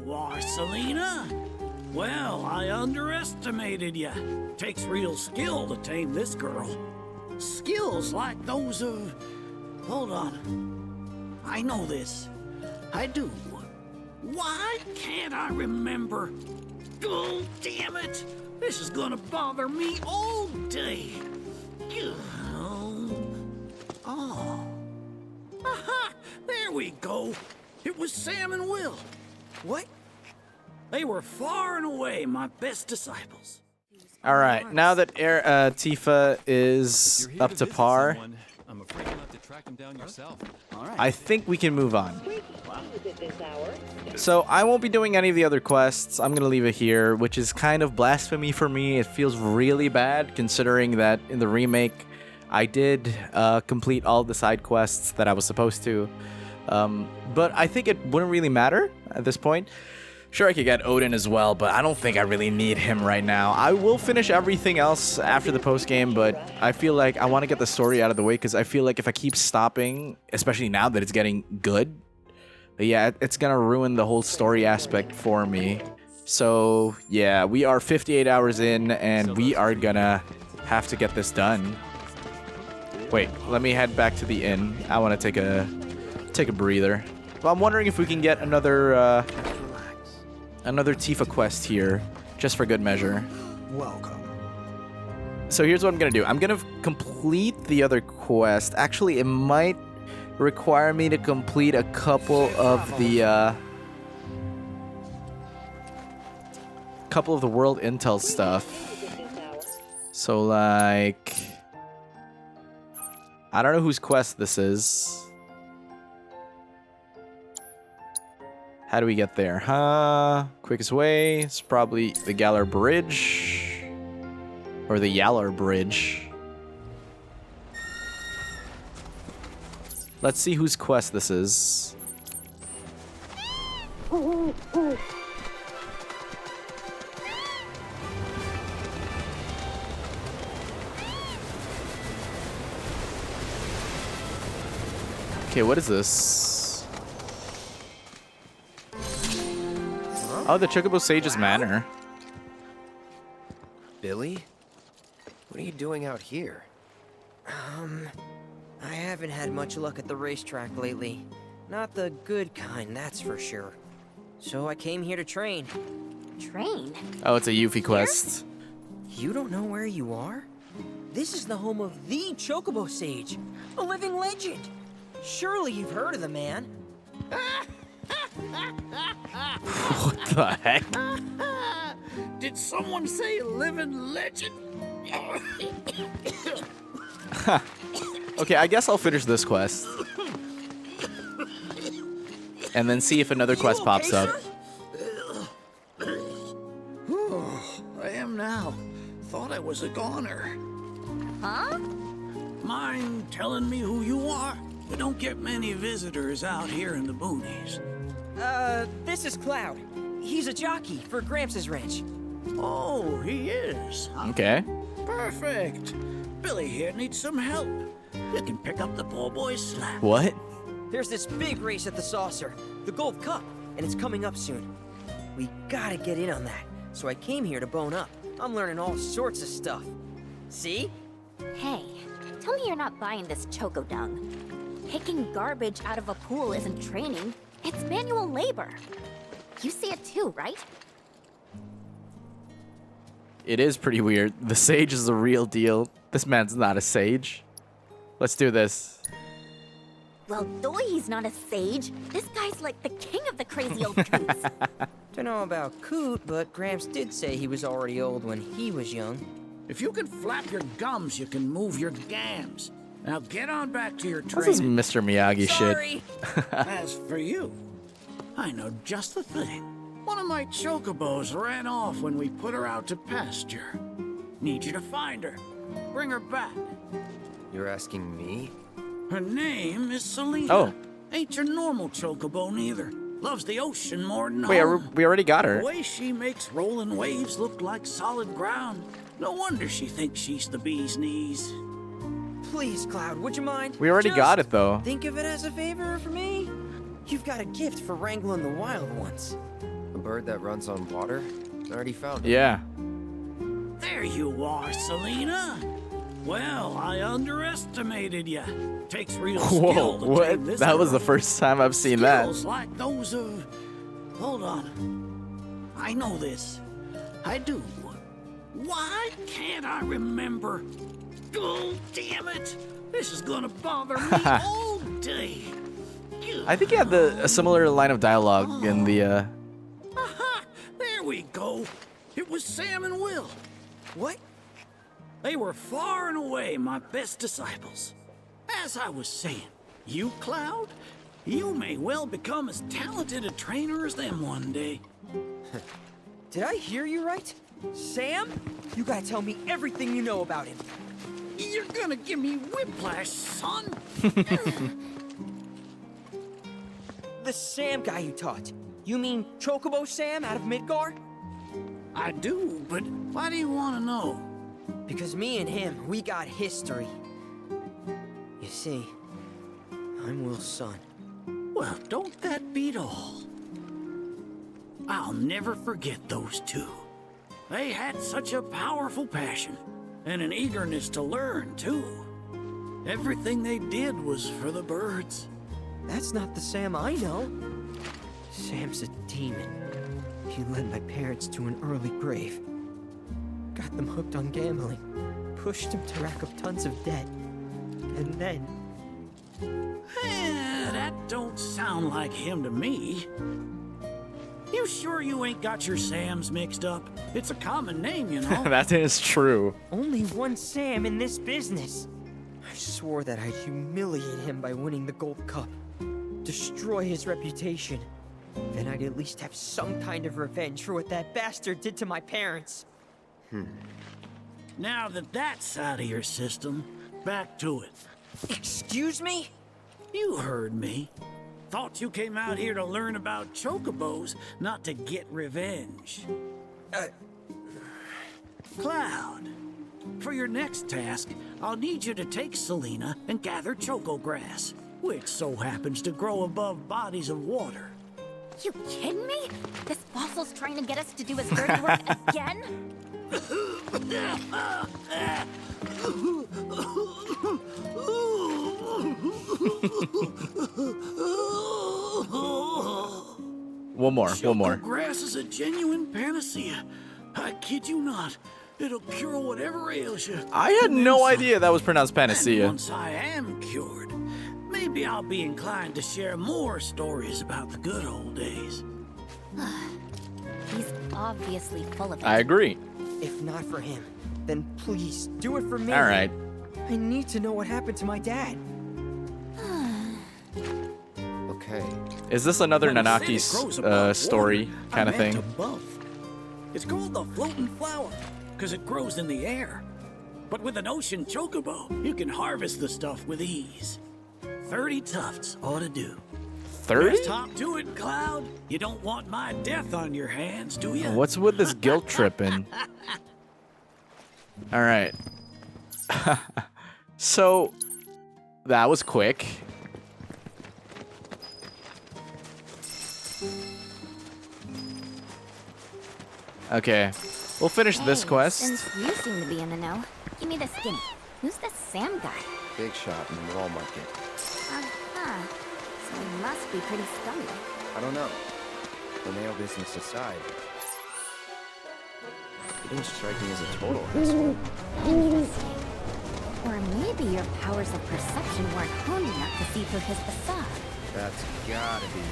you are, Selena. Well, I underestimated you. Takes real skill to tame this girl. Skills like those of... Hold on. I know this. I do. Why can't I remember? Oh, damn it! This is gonna bother me all day. Oh. Aha! There we go. It was Sam and Will. What? They were far and away my best disciples. All right, now that Tifa is up to par, I'm afraid you'll have to track him down yourself. All right. I think we can move on. So I won't be doing any of the other quests. I'm going to leave it here, which is kind of blasphemy for me. It feels really bad considering that in the remake, I did complete all the side quests that I was supposed to. But I think it wouldn't really matter at this point. Sure, I could get Odin as well, but I don't think I really need him right now. I will finish everything else after the post-game, but I feel like I want to get the story out of the way because I feel like if I keep stopping, especially now that it's getting good, yeah, it's going to ruin the whole story aspect for me. So, yeah, we are 58 hours in, and we are going to have to get this done. Wait, let me head back to the inn. I want to take a breather. Well, I'm wondering if we can get another Tifa quest here, just for good measure. Welcome. So here's what I'm gonna do. I'm gonna complete the other quest. Actually, it might require me to complete a couple of the world intel stuff. So like, I don't know whose quest this is. How do we get there? Quickest way is probably the Galar Bridge. Or the Yalar Bridge. Let's see whose quest this is. Okay, what is this? Oh, the Chocobo Sage's Manor. Billy? What are you doing out here? I haven't had much luck at the racetrack lately. Not the good kind, that's for sure. So I came here to train. Train? Oh, it's a Yuffie quest. You don't know where you are? This is the home of the Chocobo Sage, a living legend. Surely you've heard of the man. What the heck? Did someone say living legend? Okay, I guess I'll finish this quest. And then see if another quest pops up. I am now. Thought I was a goner. Huh? Mind telling me who you are? We don't get many visitors out here in the boonies. This is Cloud. He's a jockey for Gramps' ranch. Oh, he is. Okay. Perfect. Billy here needs some help. You can pick up the poor boy's slack. What? There's this big race at the Saucer, the Gold Cup, and it's coming up soon. We gotta get in on that, so I came here to bone up. I'm learning all sorts of stuff. See? Hey, tell me you're not buying this choco dung. Picking garbage out of a pool isn't training, it's manual labor. You see it too, right? It is pretty weird. The sage is the real deal. This man's not a sage. Let's do this. Well, though he's not a sage, this guy's like the king of the crazy old coots. Dunno about Coot, but Gramps did say he was already old when he was young. If you can flap your gums, you can move your gams. Now get on back to your This is training. Mr. Miyagi Sorry. As for you, I know just the thing. One of my chocobos ran off when we put her out to pasture. Need you to find her. Bring her back. You're asking me? Her name is Selena. Oh. Ain't your normal chocobo neither. Loves the ocean more than Wait, home. we already got her. The way she makes rolling waves look like solid ground. No wonder she thinks she's the bee's knees. Please, Cloud, would you mind? We already Just got it, though. Think of it as a favor for me. You've got a gift for wrangling the wild ones. A bird that runs on water? I already found it. Yeah. There you are, Selena. Well, I underestimated you. Takes real Whoa, skill to tame what? this That was the girl. first time I've seen that. Skills like those of... Hold on. I know this. I do. Why can't I remember? Oh, damn it. This is gonna bother me all day. I think he had a similar line of dialogue in the. Aha! There we go. It was Sam and Will. What? They were far and away my best disciples. As I was saying, you, Cloud, you may well become as talented a trainer as them one day. Did I hear you right? Sam? You gotta tell me everything you know about him. You're gonna give me whiplash, son. The Sam guy you taught. You mean Chocobo Sam out of Midgar? I do, but why do you want to know? Because me and him, we got history. You see, I'm Will's son. Well, don't that beat all? I'll never forget those two. They had such a powerful passion, and an eagerness to learn, too. Everything they did was for the birds. That's not the Sam I know. Sam's a demon. He led my parents to an early grave. Got them hooked on gambling. Pushed them to rack up tons of debt. And then... That don't sound like him to me. You sure you ain't got your Sams mixed up? It's a common name, you know. That is true. only one Sam in this business. I swore that I'd humiliate him by winning the Gold Cup. Destroy his reputation. Then I'd at least have some kind of revenge for what that bastard did to my parents. Now that that's out of your system, back to it. Excuse me? You heard me. Thought you came out here to learn about chocobos, not to get revenge. Cloud, for your next task, I'll need you to take Selena and gather choco grass, which so happens to grow above bodies of water. You kidding me? This fossil's trying to get us to do his dirty work again? One more. Choco grass is a genuine panacea. I kid you not. It'll cure whatever ails you. I had And no then some. idea that was pronounced And panacea. once I am cured, maybe I'll be inclined to share more stories about the good old days. He's obviously full of it. I agree. If not for him, then please do it for me. All right. I need to know what happened to my dad. Okay. Is this another When I said it Nanaki's grows above story water, I kind of meant thing? above. It's called the floating flower because it grows in the air. But with an ocean chocobo, you can harvest the stuff with ease. 30 tufts ought to do. 30? Just hop to it, Cloud. You don't want my death on your hands, do you? What's with this guilt tripping? All right. So that was quick. Okay, we'll finish this Hey, quest. Since you seem to be in the know, give me the skinny. Who's this Sam guy? Big shot in the wall market. Uh-huh. So he must be pretty scummy. I don't know. The nail business aside, he didn't strike me as a total asshole. Interesting. Or maybe your powers of perception weren't honed enough to see through his facade. That's gotta be it.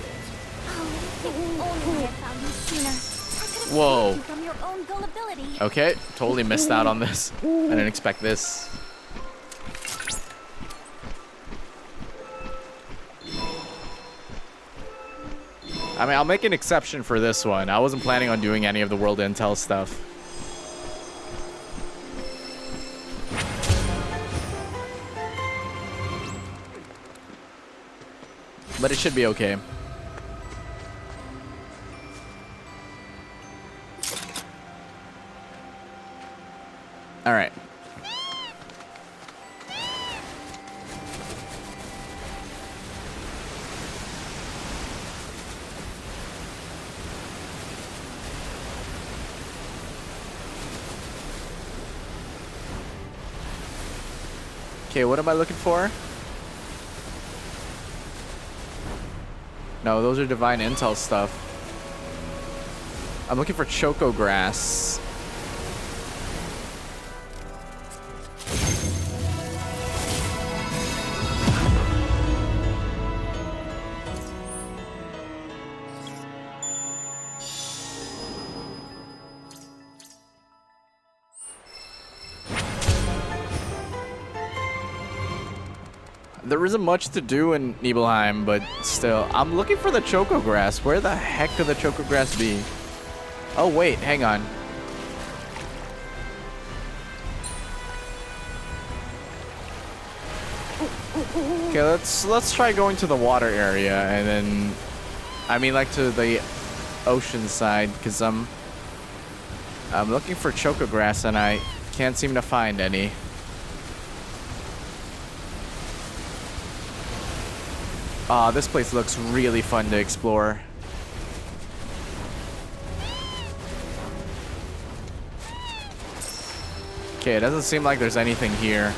Oh, if only I had found you sooner. I could have Whoa. saved you from your own gullibility. Okay, totally missed out on this. I didn't expect this. I mean, I'll make an exception for this one. I wasn't planning on doing any of the world intel stuff. But it should be okay. All right. Okay, what am I looking for? No, those are divine intel stuff. I'm looking for choco grass. There isn't much to do in Nibelheim, but still. I'm looking for the choco grass. Where the heck could the choco grass be? Oh, wait, hang on. Okay, let's try going to the water area and then I mean like to the ocean side, because I'm looking for choco grass and I can't seem to find any. Ah, this place looks really fun to explore. Okay, it doesn't seem like there's anything here.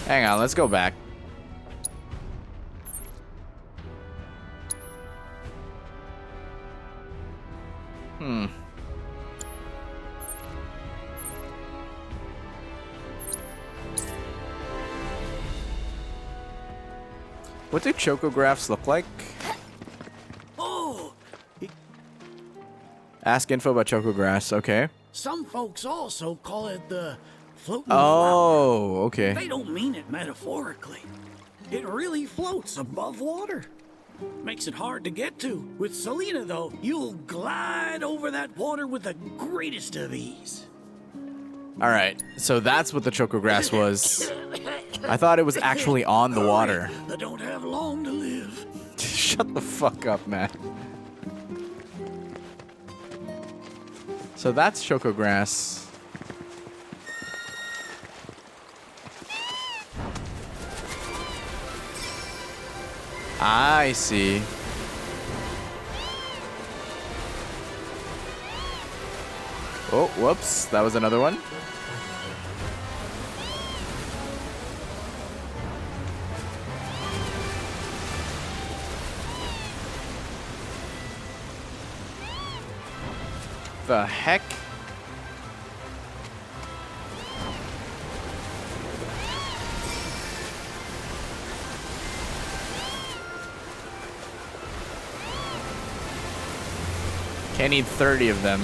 Hang on, let's go back. What do chocographs look like? Oh, Ask info about chocograss, okay. some folks also call it the floating Oh, okay. flower. They don't mean it metaphorically. It really floats above water. Makes it hard to get to. With Selena, though, you'll glide over that water with the greatest of ease. Alright, so that's what the chocograss was. I thought it was actually on the water. I don't have long to live. Shut the fuck up, man. So that's chocograss. I see. Oh, whoops. That was another one. The heck? Can't need 30 of them.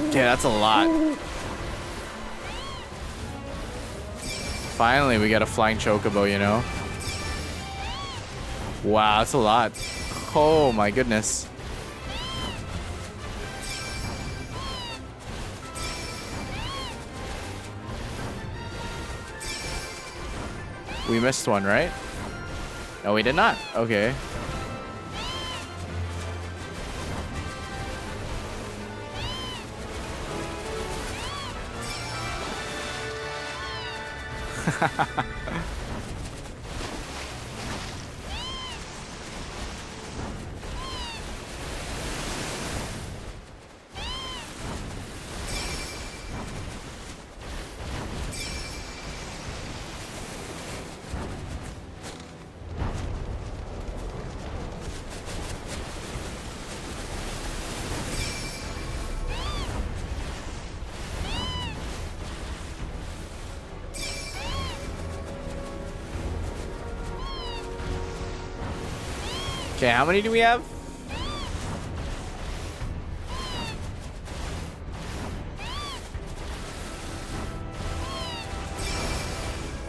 Okay, that's a lot. Finally, we got a flying chocobo, you know? Wow, that's a lot. Oh my goodness. We missed one, right? No, we did not. Okay. Okay, how many do we have?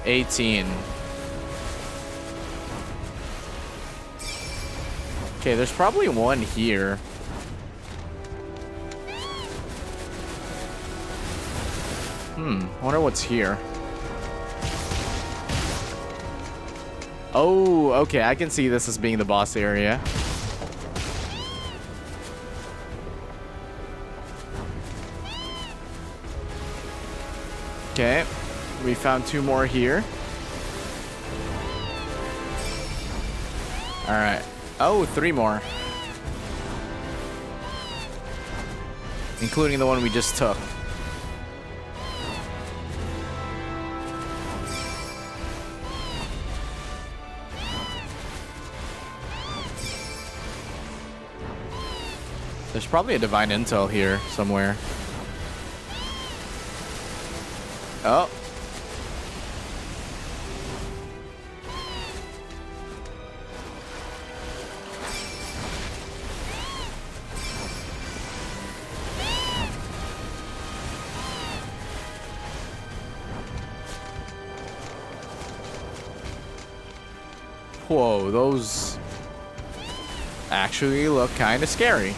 $18. Okay, there's probably one here. I wonder what's here. Oh, okay, I can see this as being the boss area. Okay, we found 2 more here. All right. Oh, 3 more. Including the one we just took. There's probably a divine intel here somewhere. Oh. Whoa, those actually look kind of scary.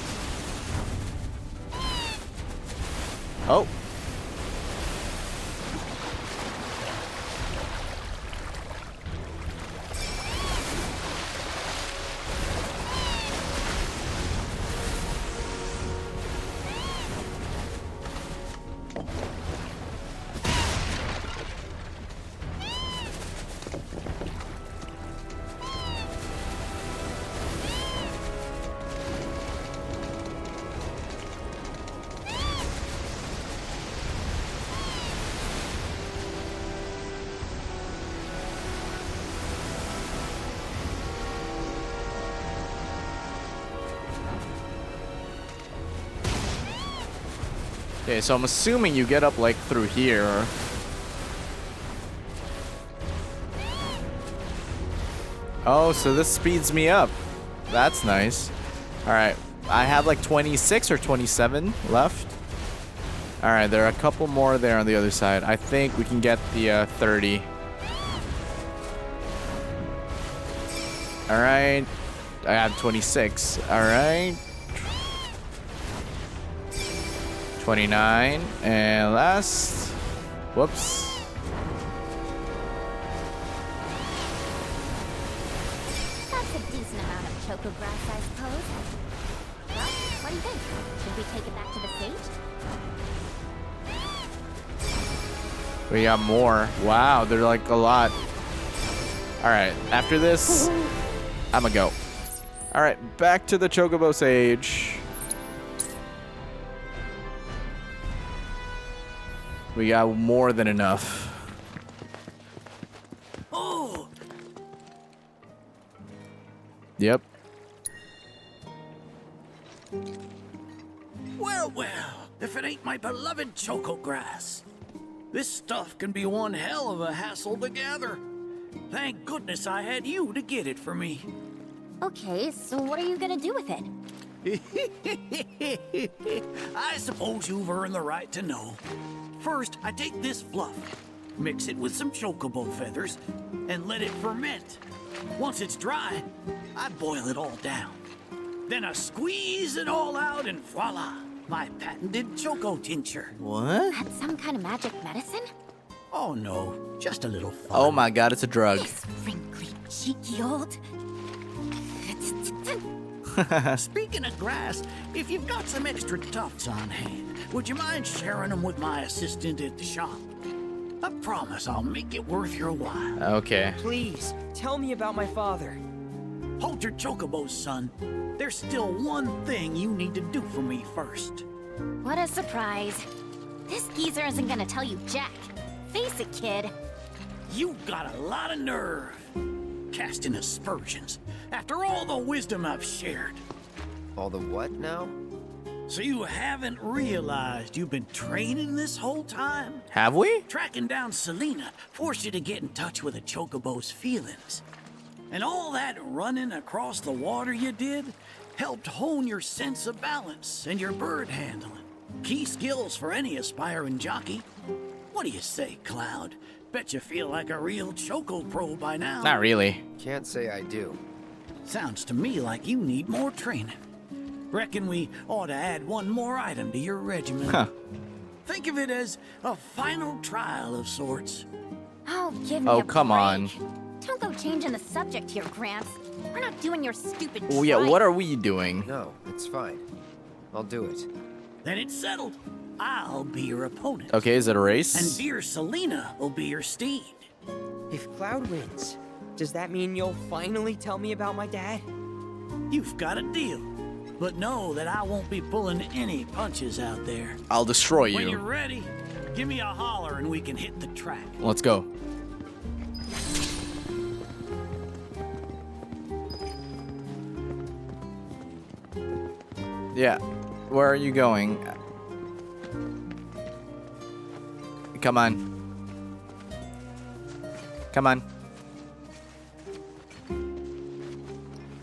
Oh. Okay, so I'm assuming you get up like through here. Oh, so this speeds me up. That's nice. All right, I have like 26 or 27 left. All right, there are a couple more there on the other side. I think we can get the 30. All right, I have 26. All right. 29 and last. Whoops. That's a decent amount of choco grass, I suppose. Well, what do you think? Should we take it back to the stage? We got more. Wow, they're like a lot. All right, after this, I'ma go. All right, back to the Chocobo Sage. We got more than enough. Oh, Yep. well, if it ain't my beloved choco grass. This stuff can be one hell of a hassle to gather. Thank goodness I had you to get it for me. Okay, so what are you gonna do with it? I suppose you've earned the right to know. First, I take this fluff, mix it with some chocobo feathers, and let it ferment. Once it's dry, I boil it all down. Then I squeeze it all out and voila, my patented choco tincture. What? That's some kind of magic medicine? Oh no, just a little fun. Oh my god, it's a drug. This wrinkly, cheeky old... Speaking of grass, if you've got some extra tufts on hand, would you mind sharing them with my assistant at the shop? I promise I'll make it worth your while. Okay. Please, tell me about my father. Hold your chocobos, son. There's still one thing you need to do for me first. What a surprise. This geezer isn't gonna tell you jack. Face it, kid. You've got a lot of nerve. Casting aspersions. After all the wisdom I've shared. All the what now? So you haven't realized you've been training this whole time? Have we? Tracking down Selena forced you to get in touch with a chocobo's feelings. And all that running across the water you did helped hone your sense of balance and your bird handling. Key skills for any aspiring jockey. What do you say, Cloud? Bet you feel like a real choco pro by now. Not really. Can't say I do. Sounds to me like you need more training. Reckon we ought to add one more item to your regimen. Huh. Think of it as a final trial of sorts. Oh, give me Oh, a come on. break. Don't go changing the subject here, Gramps. We're not doing your stupid Oh yeah, trial. what are we doing? No, it's fine. I'll do it. Then it's settled. I'll be your opponent. Okay, is it a And race? dear Selena will be your steed. If Cloud wins, does that mean you'll finally tell me about my dad? You've got a deal. But know that I won't be pulling any punches out there. I'll destroy When you're you. ready, give me a holler and we can hit the track. Let's go. Yeah. Where are you going? Come on. Come on.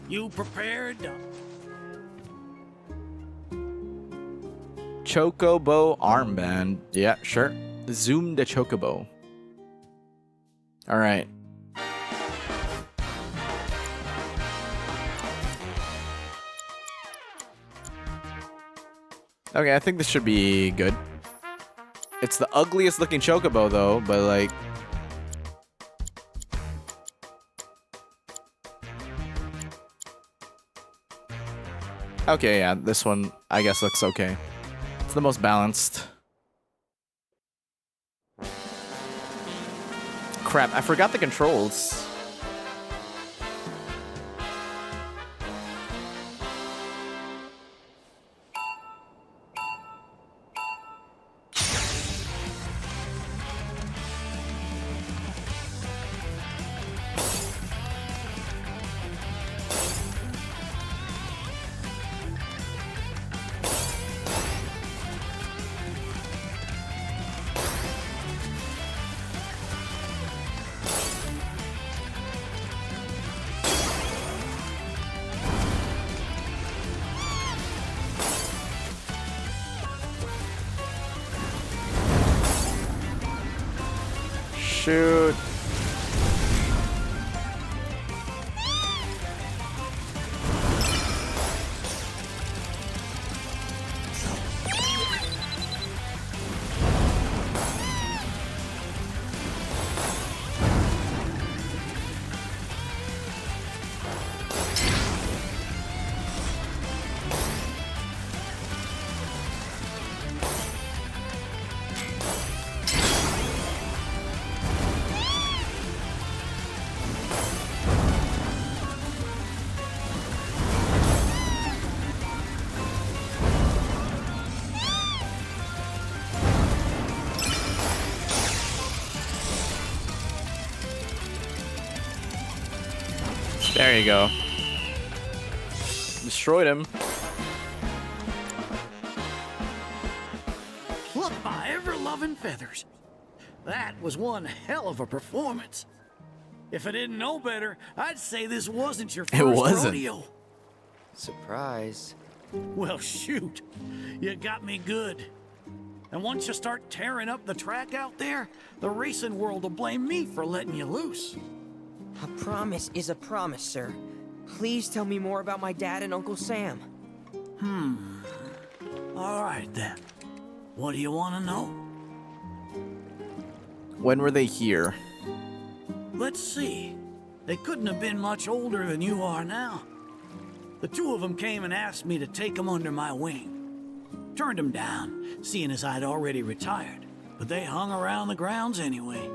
You prepared? Chocobo armband. Yeah, sure. Zoom the chocobo. All right. Okay, I think this should be good. It's the ugliest looking chocobo though, but like... Okay, yeah, this one I guess looks okay. It's the most balanced. Crap, I forgot the controls. Shoot. There you go. Destroyed him. Look, my ever-loving feathers. That was one hell of a performance. If I didn't know better, I'd say this wasn't your first wasn't. rodeo. Surprise. Well, shoot. You got me good. And once you start tearing up the track out there, the racing world will blame me for letting you loose. A promise is a promise, sir. Please tell me more about my dad and Uncle Sam. All right, then. What do you want to know? When were they here? Let's see. They couldn't have been much older than you are now. The two of them came and asked me to take them under my wing. Turned them down, seeing as I'd already retired. But they hung around the grounds anyway.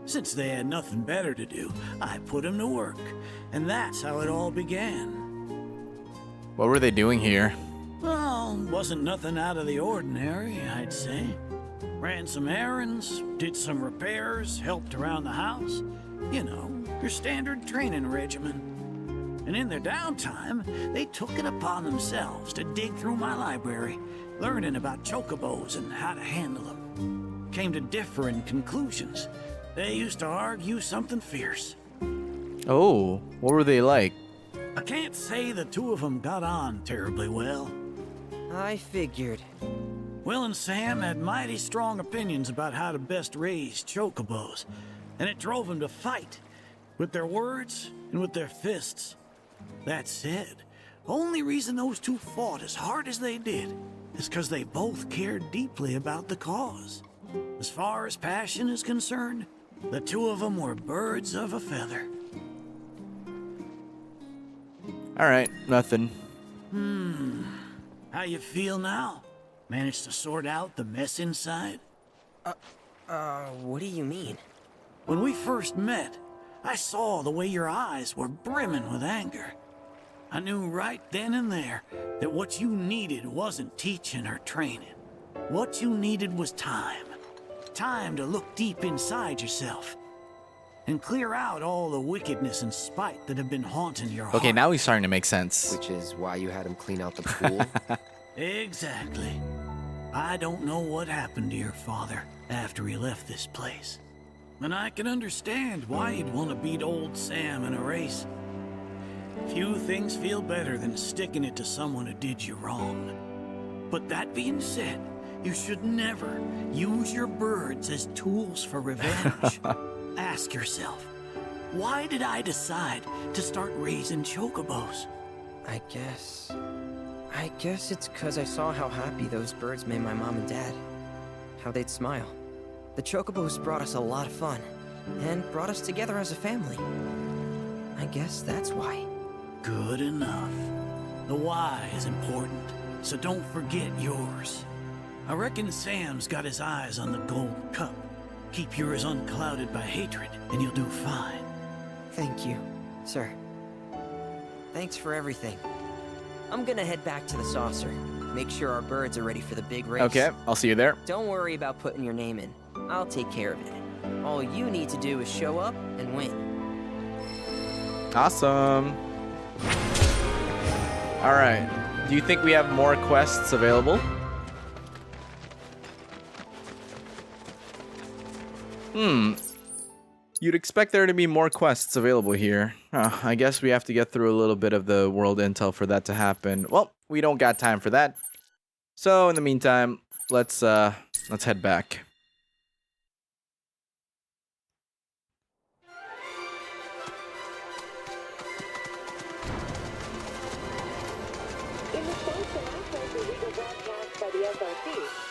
Since they had nothing better to do, I put them to work. And that's how it all began. What were they doing here? Well, wasn't nothing out of the ordinary, I'd say. Ran some errands, did some repairs, helped around the house. You know, your standard training regimen. And in their downtime, they took it upon themselves to dig through my library, learning about chocobos and how to handle them. Came to differing conclusions. They used to argue something fierce. Oh, what were they like? I can't say the two of them got on terribly well. I figured. Will and Sam had mighty strong opinions about how to best raise chocobos, and it drove them to fight, with their words and with their fists. That said, only reason those two fought as hard as they did is because they both cared deeply about the cause. As far as passion is concerned, the two of them were birds of a feather. All right, nothing. How you feel now? Managed to sort out the mess inside? What do you mean? When we first met, I saw the way your eyes were brimming with anger. I knew right then and there that what you needed wasn't teaching or training. What you needed was time. Time to look deep inside yourself and clear out all the wickedness and spite that have been haunting your heart. Okay, now he's starting to make sense. Which is why you had him clean out the pool. Exactly. I don't know what happened to your father after he left this place. And I can understand why he'd want to beat old Sam in a race. Few things feel better than sticking it to someone who did you wrong. But that being said, you should never use your birds as tools for revenge. Ask yourself, why did I decide to start raising chocobos? I guess it's because I saw how happy those birds made my mom and dad. How they'd smile. The chocobos brought us a lot of fun, and brought us together as a family. I guess that's why. Good enough. The why is important, so don't forget yours. I reckon Sam's got his eyes on the gold cup. Keep yours unclouded by hatred, and you'll do fine. Thank you, sir. Thanks for everything. I'm gonna head back to the saucer. Make sure our birds are ready for the big race. Okay, I'll see you there. Don't worry about putting your name in. I'll take care of it. All you need to do is show up and win. Awesome. All right. Do you think we have more quests available? You'd expect there to be more quests available here. I guess we have to get through a little bit of the world intel for that to happen. Well, we don't got time for that. So in the meantime, let's head back. In response to last night's illegal broadcast by the SRC,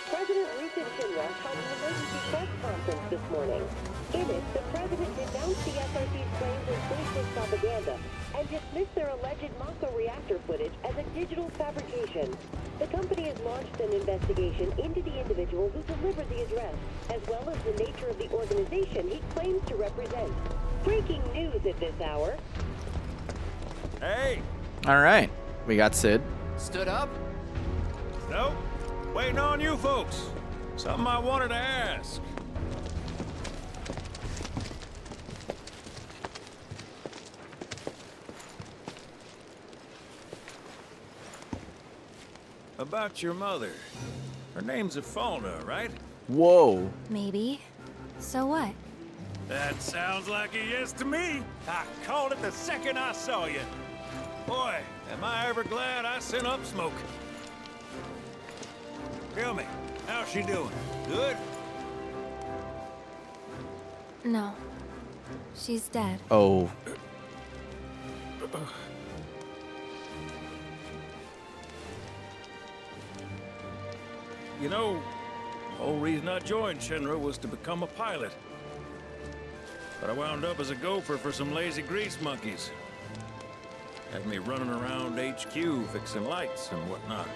President Rusin Shinra held an emergency press conference this morning. In it, the president denounced the SRC's claims as racist propaganda and dismissed their alleged Mako reactor footage as a digital fabrication. The company has launched an investigation into the individual who delivered the address, as well as the nature of the organization he claims to represent. Breaking news at this hour. Hey! All right. We got Sid. Stood up? Nope. Waiting on you folks. Something I wanted to ask. About your mother. Her name's Afalna, right? Whoa. Maybe. So what? That sounds like a yes to me. I called it the second I saw you. Boy, am I ever glad I sent up smoke. Tell me, how's she doing? Good? No. She's dead. Oh. You know, the whole reason I joined Shinra was to become a pilot. But I wound up as a gopher for some lazy grease monkeys. Had me running around HQ fixing lights and whatnot.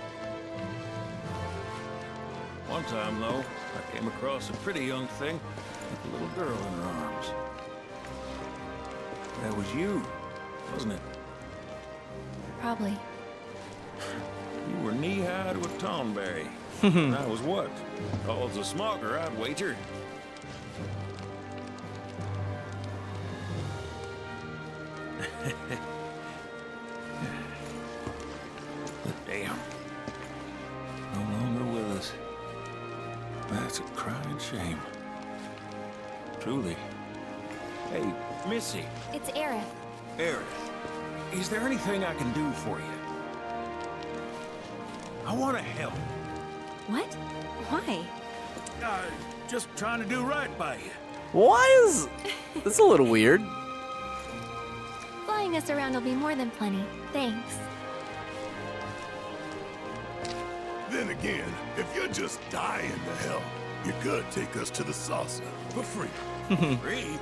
One time, though, I came across a pretty young thing with a little girl in her arms. That was you, wasn't it? Probably. You were knee-high to a tonberry. And I was what? Tall as a smogger, I'd wager. But damn. No longer with us. That's a crying shame. Truly. Hey, Missy. It's Aerith. Aerith, is there anything I can do for you? I want to help. What? Why? Just trying to do right by you. Why is this a little weird? Flying us around will be more than plenty. Thanks. Then again, if you're just dying to help, you could take us to the saucer for free. Free?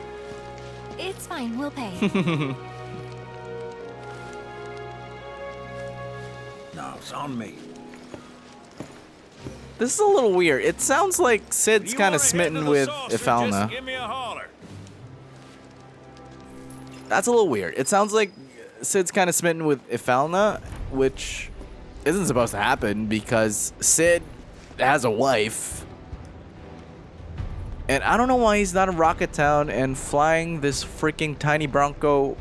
It's fine, we'll pay. No, it's on me. This is a little weird. It sounds like Sid's You kind wanna of head smitten to the with saucer, Ifalna. just give me a holler. That's a little weird. It sounds like Sid's kind of smitten with Ifalna, which isn't supposed to happen because Sid has a wife. And I don't know why he's not in Rocket Town and flying this freaking tiny Bronco.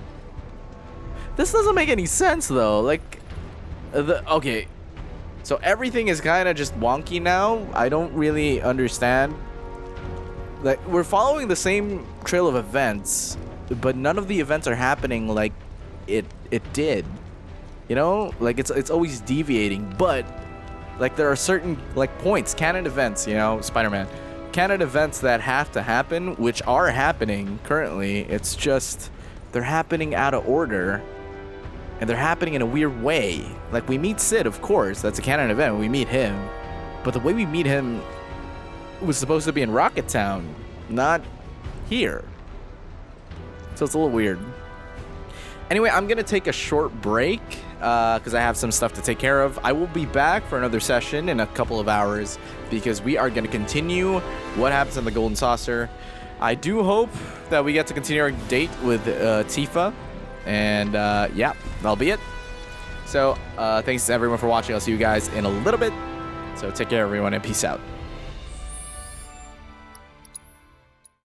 This doesn't make any sense though. Like, okay. So everything is kind of just wonky now. I don't really understand. Like, we're following the same trail of events, but none of the events are happening like it did. You know, like it's always deviating, but like there are certain like points, canon events, you know, Spider-Man, canon events that have to happen, which are happening currently. It's just they're happening out of order, and they're happening in a weird way. Like, we meet Sid, of course, that's a canon event. We meet him, but the way we meet him was supposed to be in Rocket Town, not here. So it's a little weird. Anyway, I'm gonna take a short break because I have some stuff to take care of. I will be back for another session in a couple of hours because we are gonna continue what happens in the Golden Saucer. I do hope that we get to continue our date with Tifa, and yeah, that'll be it. So thanks to everyone for watching. I'll see you guys in a little bit. So take care, everyone, and peace out.